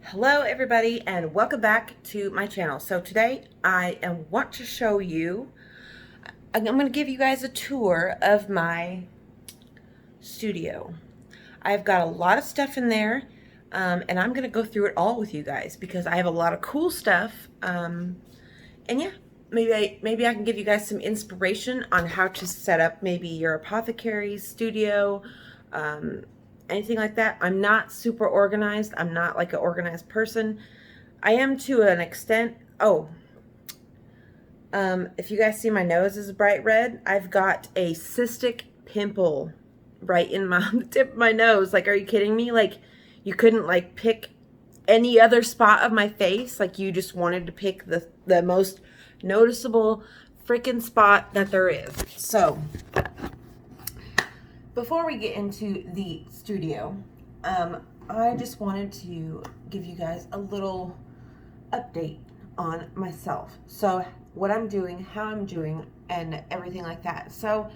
Hello everybody and welcome back to my channel. So today I want to show you, I'm going to give you guys a tour of my studio. I've got a lot of stuff in there and I'm going to go through it all with you guys because I have a lot of cool stuff and yeah, maybe I can give you guys some inspiration on how to set up maybe your apothecary studio, anything like that. I'm not super organized. I'm not like an organized person. I am to an extent. Oh, if you guys see my nose is bright red, I've got a cystic pimple right in the tip of my nose. Like, are you kidding me? Like, you couldn't like pick any other spot of my face. Like, you just wanted to pick the most noticeable freaking spot that there is. So before we get into the studio, I just wanted to give you guys a little update on myself. So what I'm doing, how I'm doing, and everything like that. So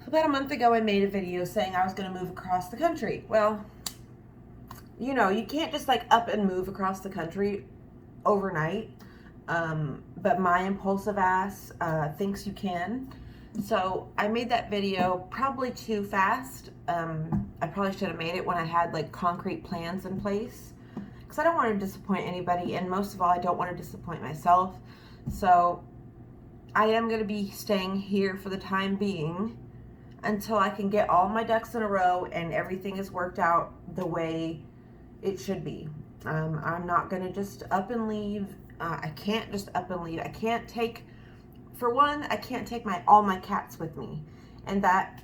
about a month ago, I made a video saying I was going to move across the country. Well, you know, you can't just like up and move across the country overnight. But my impulsive ass thinks you can. So I made that video probably too fast. I probably should have made it when I had like concrete plans in place, because I don't want to disappoint anybody, and most of all, I don't want to disappoint myself. So I am going to be staying here for the time being until I can get all my ducks in a row and everything is worked out the way it should be. I'm not going to just up and leave. I can't just up and leave. I can't take, for one, I can't take all my cats with me, and that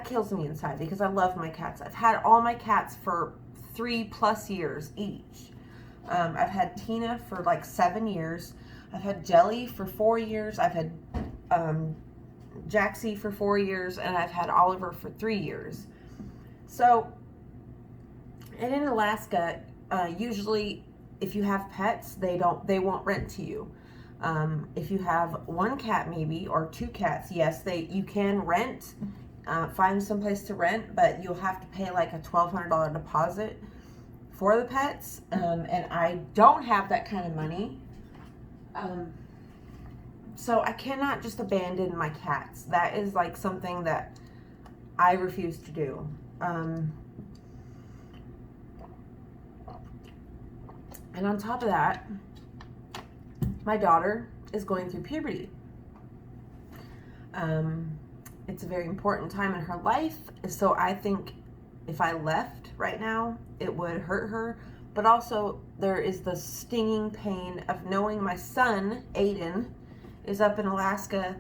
kills me inside because I love my cats. I've had all my cats for 3+ years each. I've had Tina for like 7 years. I've had Jelly for 4 years. I've had Jaxie for 4 years, and I've had Oliver for 3 years. So, and in Alaska, usually if you have pets, they won't rent to you. If you have one cat maybe, or 2 cats, yes, you can rent, find some place to rent, but you'll have to pay like a $1,200 deposit for the pets, and I don't have that kind of money. So I cannot just abandon my cats. That is like something that I refuse to do. And on top of that, my daughter is going through puberty. It's a very important time in her life, so I think if I left right now, it would hurt her. But also, there is the stinging pain of knowing my son, Aiden, is up in Alaska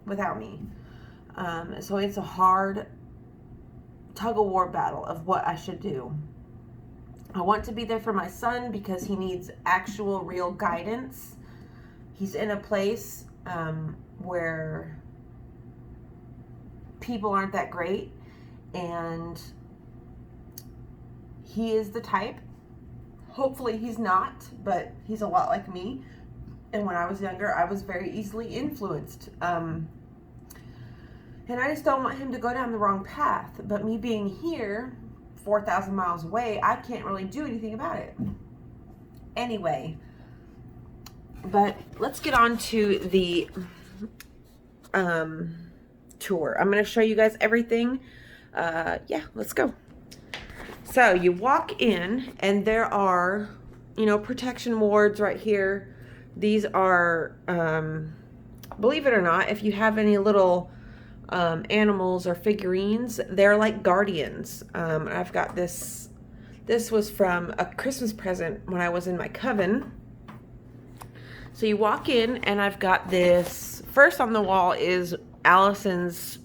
without me. So it's a hard tug-of-war battle of what I should do. I want to be there for my son because he needs actual, real guidance. He's in a place where people aren't that great, and he is the type. Hopefully he's not, but he's a lot like me. And when I was younger, I was very easily influenced. And I just don't want him to go down the wrong path. But me being here, 4,000 miles away, I can't really do anything about it. Anyway, but let's get on to the tour. I'm going to show you guys everything. Yeah, let's go. So you walk in and there are, you know, protection wards right here. These are, believe it or not, if you have any little animals or figurines, they're like guardians. I've got this was from a Christmas present when I was in my coven. So you walk in and I've got this, first on the wall is Allison's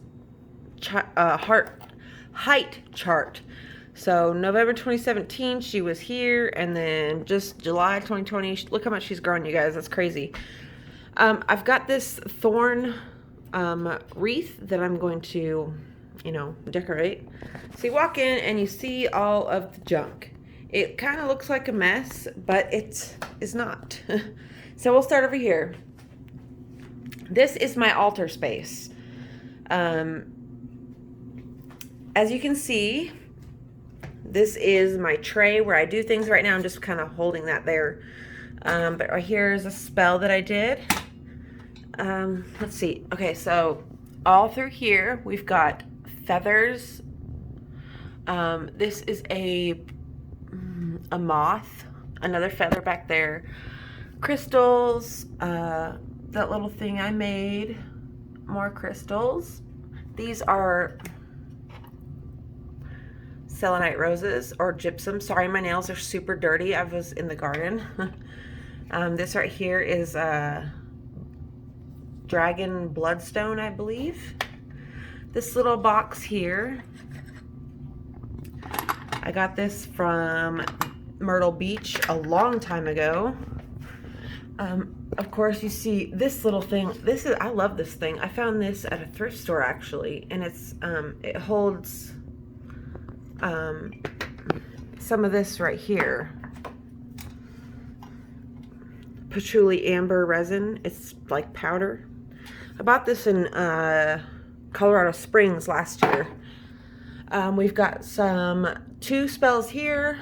height chart. So November 2017, she was here, and then just July 2020, look how much she's grown, you guys. That's crazy. I've got this thorn wreath that I'm going to, you know, decorate. So you walk in and you see all of the junk. It kind of looks like a mess, but it is not. So we'll start over here. This is my altar space. As you can see, this is my tray where I do things right now. I'm just kind of holding that there. But right here is a spell that I did. Let's see. Okay, so all through here we've got feathers. This is a moth, another feather back there. Crystals, that little thing I made, more crystals. These are selenite roses or gypsum. Sorry, my nails are super dirty. I was in the garden. This right here is dragon bloodstone, I believe. This little box here, I got this from Myrtle Beach a long time ago. Of course, you see this little thing. I love this thing. I found this at a thrift store actually, and it holds some of this right here. Patchouli amber resin. It's like powder. I bought this in Colorado Springs last year. We've got two spells here.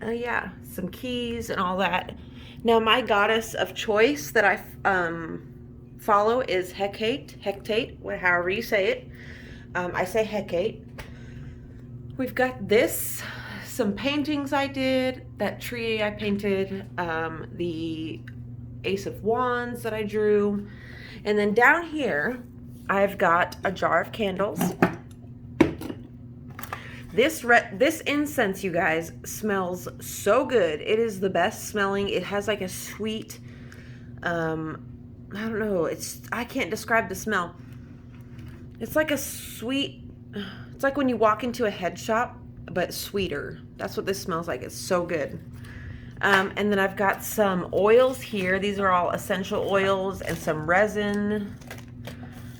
Yeah, some keys and all that. Now, my goddess of choice that I follow is Hecate, however you say it. I say Hecate. We've got this, some paintings I did, that tree I painted, the Ace of Wands that I drew. And then down here, I've got a jar of candles. This incense, you guys, smells so good. It is the best smelling. It has like a sweet, I don't know, I can't describe the smell. It's like a sweet, it's like when you walk into a head shop, but sweeter. That's what this smells like. It's so good. And then I've got some oils here. These are all essential oils and some resin.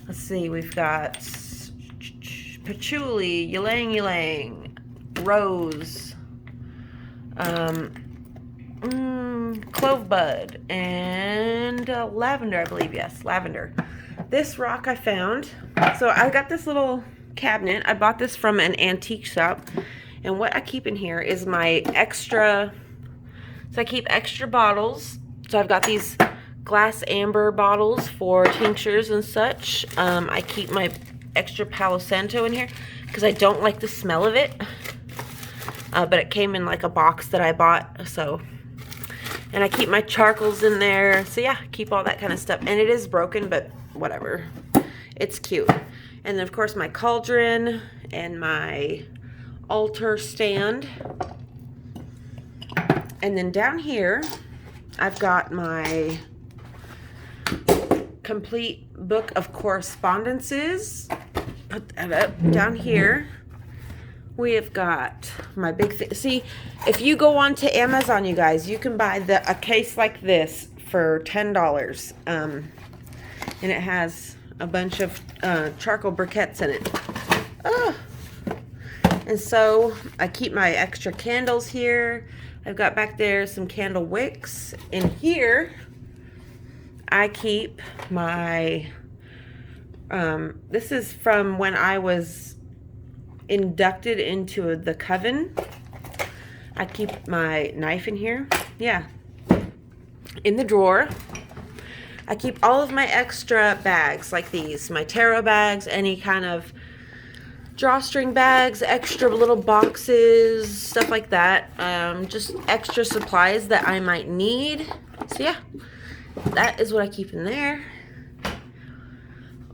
Let's see, we've got patchouli, ylang ylang, rose, clove bud, and lavender, I believe. Yes, lavender. This rock I found. So I got this little cabinet. I bought this from an antique shop. And what I keep in here is my extra, so I keep extra bottles. So I've got these glass amber bottles for tinctures and such. I keep my extra Palo Santo in here because I don't like the smell of it. But it came in like a box that I bought. So, and I keep my charcoals in there. So yeah, keep all that kind of stuff. And it is broken, but whatever. It's cute. And then of course my cauldron and my altar stand. And then down here, I've got my complete book of correspondences. Put that up. Down here, we have got my big thing. See, if you go on to Amazon, you guys, you can buy a case like this for $10. And it has a bunch of charcoal briquettes in it. And so I keep my extra candles here. I've got back there some candle wicks. In here, I keep my, this is from when I was inducted into the coven. I keep my knife in here. Yeah. In the drawer. I keep all of my extra bags like these. My tarot bags, any kind of drawstring bags, extra little boxes, stuff like that. Just extra supplies that I might need. So yeah, that is what I keep in there.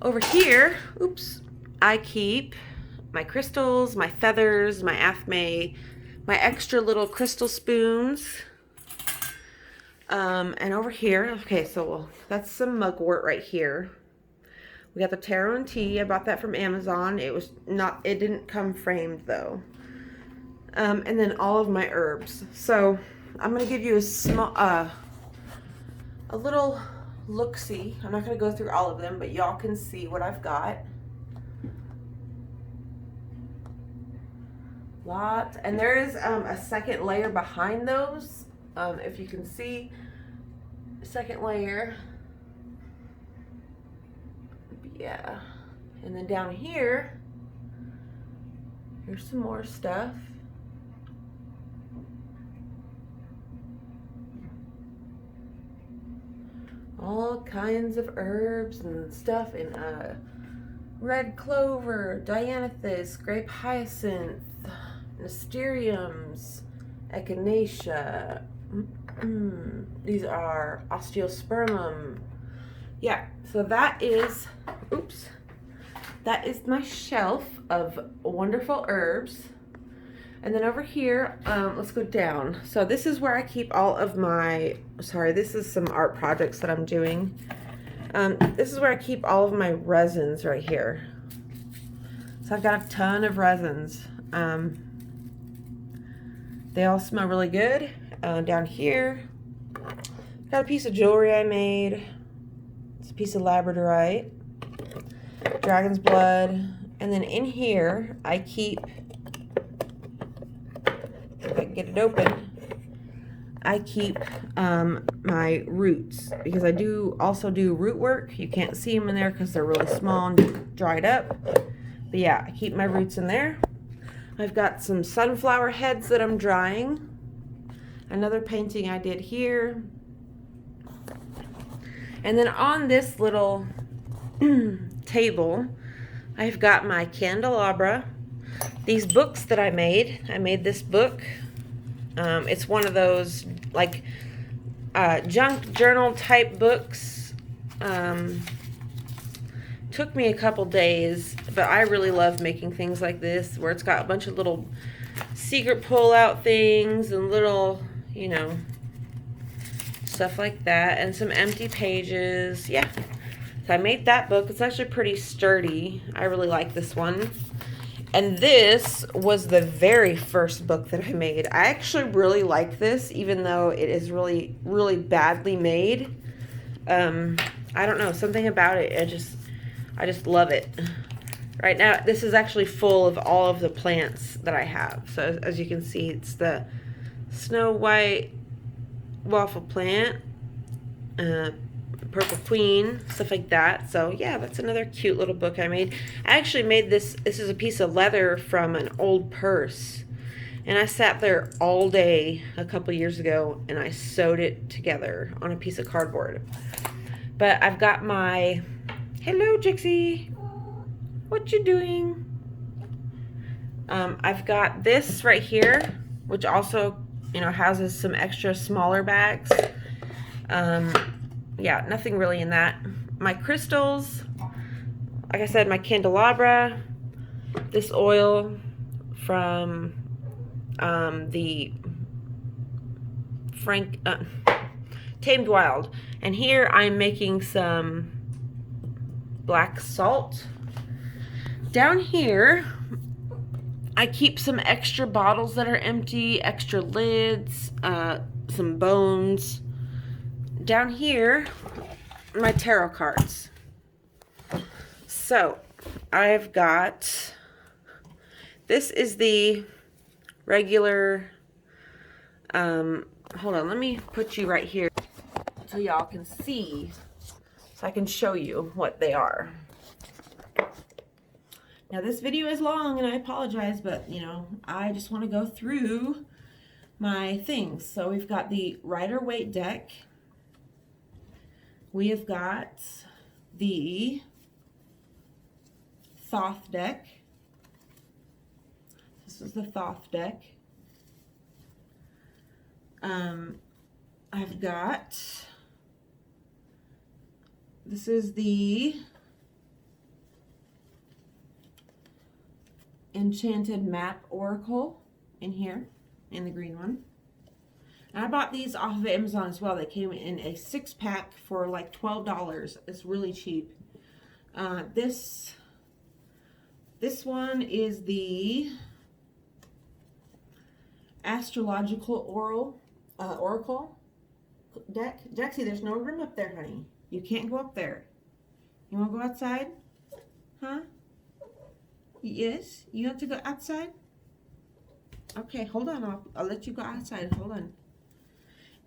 Over here, oops, I keep my crystals, my feathers, my athame, my extra little crystal spoons. And over here, okay, so that's some mugwort right here. We got the taro and tea. I bought that from Amazon. It didn't come framed though. And then all of my herbs. So I'm gonna give you a little look-see. I'm not gonna go through all of them, but y'all can see what I've got. Lots, and there is a second layer behind those. If you can see, second layer. Yeah, and then down here, here's some more stuff. all kinds of herbs and stuff in red clover, dianthus, grape hyacinth, nasturtiums, echinacea. These are osteospermum. Yeah, so that is, oops, that is my shelf of wonderful herbs. And then over here, let's go down. So this is where I keep all of my, sorry, this is some art projects that I'm doing. This is where I keep all of my resins right here. So I've got a ton of resins. They all smell really good. Down here, got a piece of jewelry I made. It's a piece of labradorite, dragon's blood. And then in here, I keep, if I can get it open, I keep my roots, because I do also do root work. You can't see them in there because they're really small and dried up. But yeah, I keep my roots in there. I've got some sunflower heads that I'm drying. Another painting I did here. And then on this little table, I've got my candelabra. These books that I made this book. It's one of those like junk journal type books. Took me a couple days, but I really love making things like this, where it's got a bunch of little secret pull out things and little, you know, stuff like that, and some empty pages. Yeah, so I made that book. It's actually pretty sturdy. I really like this one. And this was the very first book that I made. I actually really like this, even though it is really, really badly made. I don't know, something about it, I just love it. Right now, this is actually full of all of the plants that I have. So as you can see, it's the Snow White waffle plant, Purple Queen, stuff like that. So yeah, that's another cute little book I made. I actually made this is a piece of leather from an old purse. And I sat there all day a couple years ago and I sewed it together on a piece of cardboard. But I've got my, hello Jixie, what you doing? I've got this right here, which also, you know, houses some extra smaller bags. Yeah, nothing really in that. My crystals, like I said, my candelabra, this oil from the Tamed Wild. And here I'm making some black salt. Down here, I keep some extra bottles that are empty, extra lids, some bones. Down here, my tarot cards. So, I've got, this is the regular, hold on, let me put you right here so y'all can see, so I can show you what they are. Now this video is long and I apologize, but you know, I just want to go through my things. So we've got the Rider-Waite deck. We have got the Thoth deck. This is the Thoth deck. I've got, this is the Enchanted Map Oracle in here, in the green one. And I bought these off of Amazon as well. They came in a 6-pack for like $12. It's really cheap. This one is the Astrological Oracle deck. Jaxie, there's no room up there, honey. You can't go up there. You want to go outside? Huh? Yes? You want to go outside? Okay, hold on. I'll let you go outside. Hold on.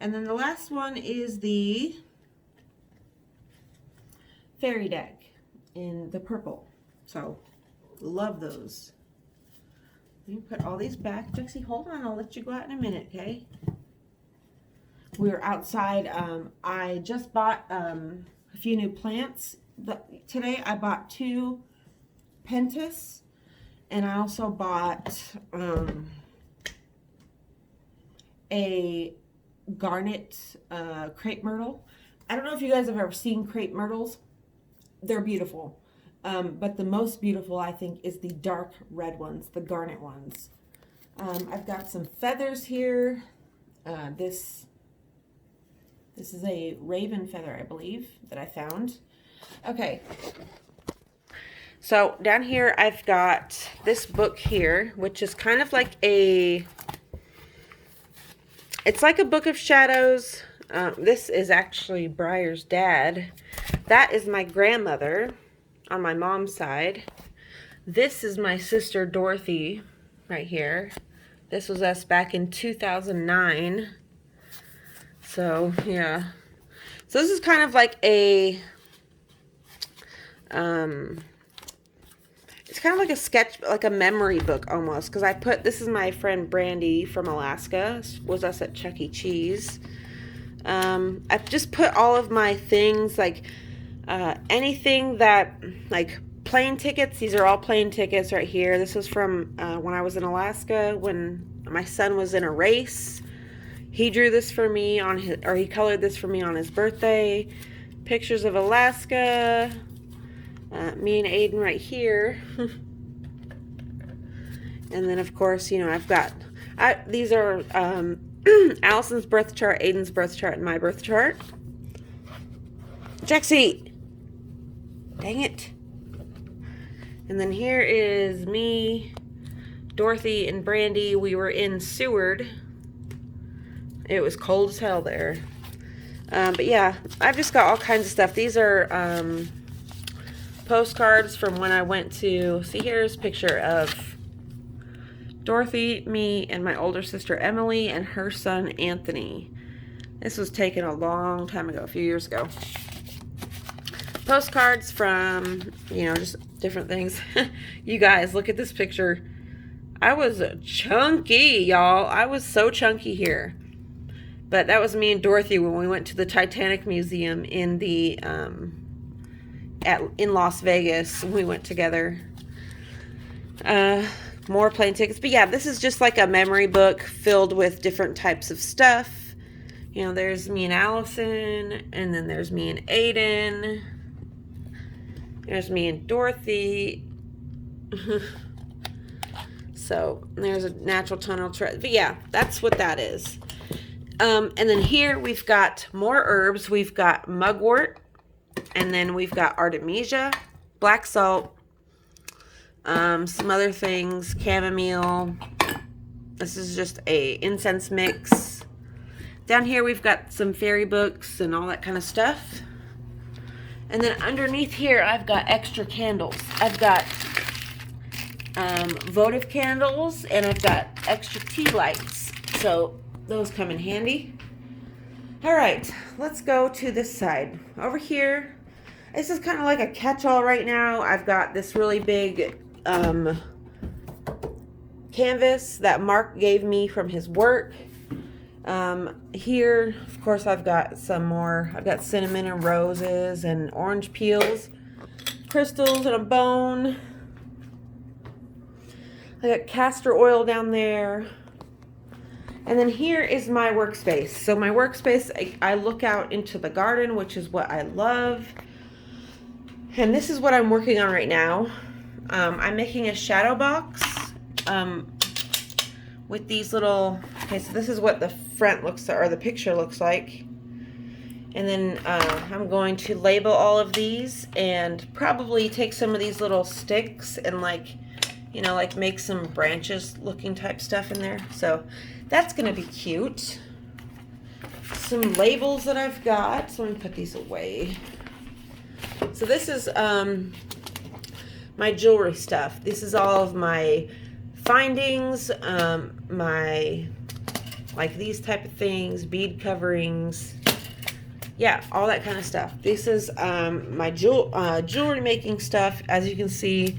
And then the last one is the Fairy deck in the purple. So, love those. Let me put all these back. Jaxie, hold on. I'll let you go out in a minute, okay? we were outside. I just bought a few new plants. Today I bought 2 pentas, and I also bought a garnet crepe myrtle. I don't know if you guys have ever seen crepe myrtles. They're beautiful. But the most beautiful, I think, is the dark red ones, the garnet ones. I've got some feathers here. This is a raven feather, I believe, that I found. Okay. So down here, I've got this book here, which is kind of like it's like a book of shadows. This is actually Briar's dad. That is my grandmother on my mom's side. This is my sister Dorothy right here. This was us back in 2009. So, yeah. So this is kind of like a, it's kind of like a sketch, like a memory book almost. Because I put, this is my friend Brandy from Alaska. Was us at Chuck E. Cheese. I've just put all of my things, like anything that, like plane tickets. These are all plane tickets right here. This was from when I was in Alaska, when my son was in a race. He drew this for me on his, or he colored this for me on his birthday. Pictures of Alaska. Me and Aiden right here. And then, of course, you know, I've got, these are Allison's birth chart, Aiden's birth chart, and my birth chart. Jaxie! Dang it. And then here is me, Dorothy, and Brandy. We were in Seward. It was cold as hell there. But yeah, I've just got all kinds of stuff. These are postcards from when I went to, see, here's a picture of Dorothy, me, and my older sister Emily, and her son Anthony. This was taken a long time ago, a few years ago. Postcards from, you know, just different things. You guys, look at this picture. I was chunky, y'all. I was so chunky here. But that was me and Dorothy when we went to the Titanic Museum in the in Las Vegas. We went together. More plane tickets. But yeah, this is just like a memory book filled with different types of stuff. You know, there's me and Allison, and then there's me and Aiden. There's me and Dorothy. So there's a natural tunnel trail. But yeah, that's what that is. And then here we've got more herbs. We've got mugwort, and then we've got artemisia, black salt, some other things, chamomile. This is just a incense mix. Down here we've got some fairy books and all that kind of stuff. And then underneath here I've got extra candles. I've got votive candles, and I've got extra tea lights. So those come in handy. All right, let's go to this side. Over here, this is kind of like a catch-all right now. I've got this really big canvas that Mark gave me from his work. Here, of course, I've got some more. I've got cinnamon and roses and orange peels, crystals and a bone. I got castor oil down there. And then here is my workspace. So my workspace, I look out into the garden, which is what I love. And this is what I'm working on right now. I'm making a shadow box with these little, okay, so this is what the front looks, or the picture looks like. And then I'm going to label all of these and probably take some of these little sticks and, like, you know, like make some branches looking type stuff in there. So that's going to be cute. Some labels that I've got. So let me put these away. So this is my jewelry stuff. This is all of my findings, my, like these type of things, bead coverings. Yeah, all that kind of stuff. This is my jewelry making stuff. As you can see,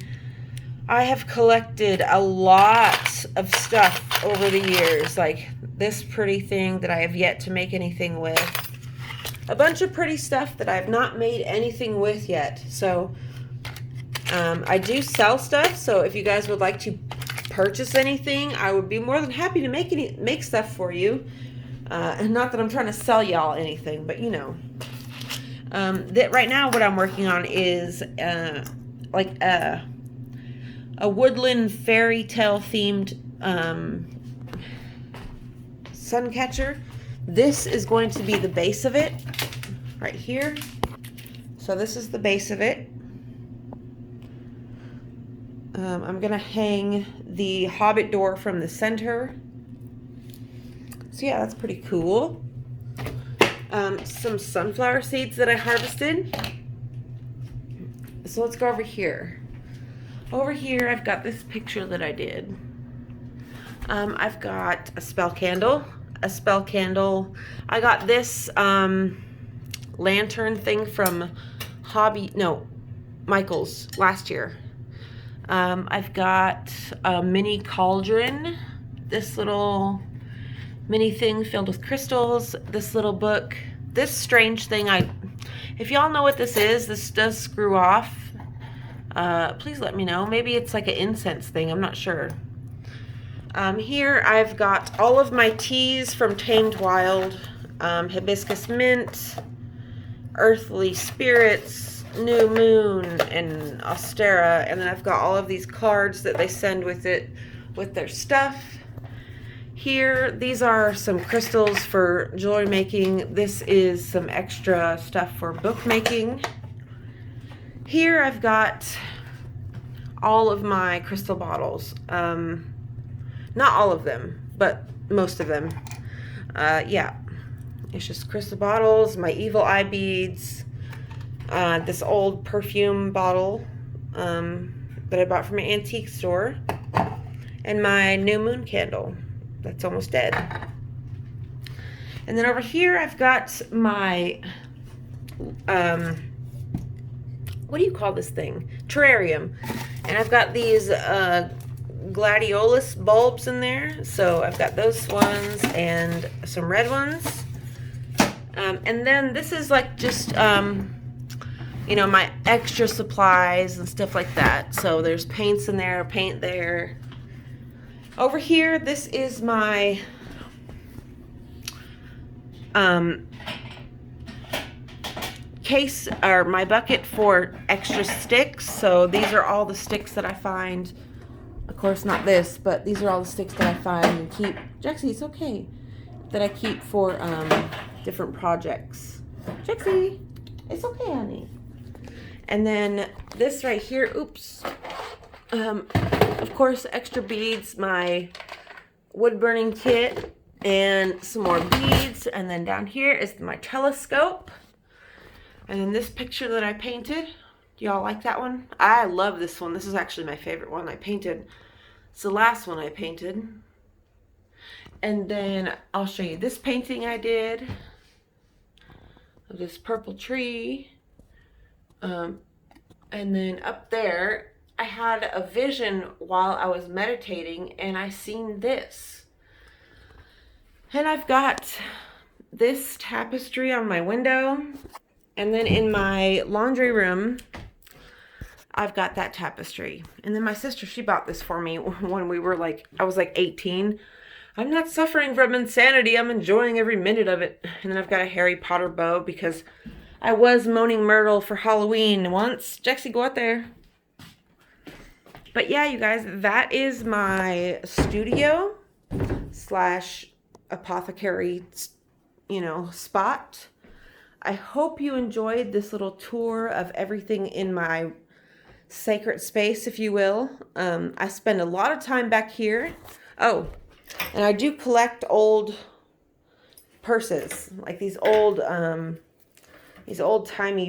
I have collected a lot of stuff over the years. Like, this pretty thing that I have yet to make anything with. A bunch of pretty stuff that I have not made anything with yet. So I do sell stuff, so if you guys would like to purchase anything, I would be more than happy to make stuff for you. And not that I'm trying to sell y'all anything, but you know. That right now what I'm working on is like a woodland fairy tale themed sun catcher. This is going to be the base of it right here. So this is the base of it. I'm gonna hang the Hobbit door from the center. So yeah, that's pretty cool. Some sunflower seeds that I harvested. So let's go over here. Over here, I've got this picture that I did. I've got a spell candle. I got this lantern thing from Michael's last year. I've got a mini cauldron. This little mini thing filled with crystals. This little book. This strange thing, if y'all know what this does screw off. Please let me know. Maybe it's like an incense thing. I'm not sure. Here I've got all of my teas from Tamed Wild. Hibiscus mint, Earthly Spirits, New Moon, and Ostera. And then I've got all of these cards that they send with it, with their stuff. Here, these are some crystals for jewelry making. This is some extra stuff for bookmaking. Here I've got all of my crystal bottles. Not all of them, but most of them. Yeah, it's just crystal bottles, my evil eye beads, this old perfume bottle that I bought from an antique store, and my new moon candle that's almost dead. And then over here I've got my what do you call this thing? Terrarium. And I've got these gladiolus bulbs in there. So I've got those ones and some red ones. And then this is like just, you know, my extra supplies and stuff like that. So there's paints in there, paint there. Over here, this is my case, or my bucket for extra sticks. So these are all the sticks that I find. Of course, not this, but these are all the sticks that I find and keep. Jexie, it's okay. That I keep for different projects. Jexie, it's okay, honey. And then this right here, oops. Of course, extra beads, my wood burning kit, and some more beads. And then down here is my telescope. And then this picture that I painted. Do y'all like that one? I love this one. This is actually my favorite one I painted. It's the last one I painted. And then I'll show you this painting I did of this purple tree. And then up there, I had a vision while I was meditating, and I seen this. And I've got this tapestry on my window. And then in my laundry room, I've got that tapestry. And then my sister, she bought this for me when we were like, I was like 18. I'm not suffering from insanity. I'm enjoying every minute of it. And then I've got a Harry Potter bow because I was Moaning Myrtle for Halloween once. Jexie, go out there. But yeah, you guys, that is my studio / apothecary, you know, spot. I hope you enjoyed this little tour of everything in my sacred space, if you will. I spend a lot of time back here. Oh, and I do collect old purses, like these old-timey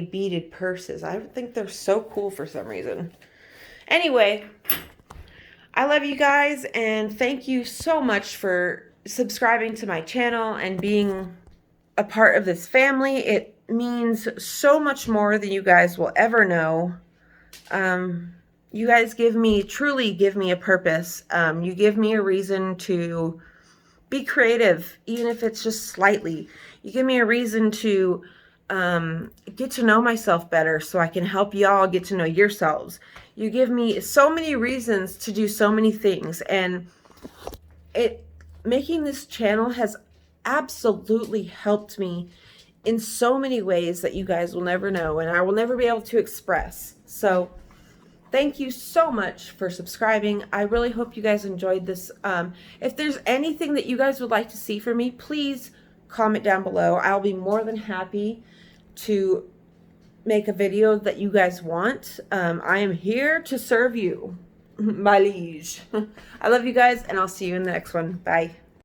beaded purses. I think they're so cool for some reason. Anyway, I love you guys, and thank you so much for subscribing to my channel and being a part of this family. It means so much more than you guys will ever know. You guys truly give me a purpose. You give me a reason to be creative, even if it's just slightly. You give me a reason to get to know myself better so I can help y'all get to know yourselves. You give me so many reasons to do so many things, and making this channel has absolutely helped me in so many ways that you guys will never know and I will never be able to express. So thank you so much for subscribing. I really hope you guys enjoyed this. If there's anything that you guys would like to see from me, please comment down below. I'll be more than happy to make a video that you guys want. I am here to serve you, my liege. I love you guys, and I'll see you in the next one. Bye.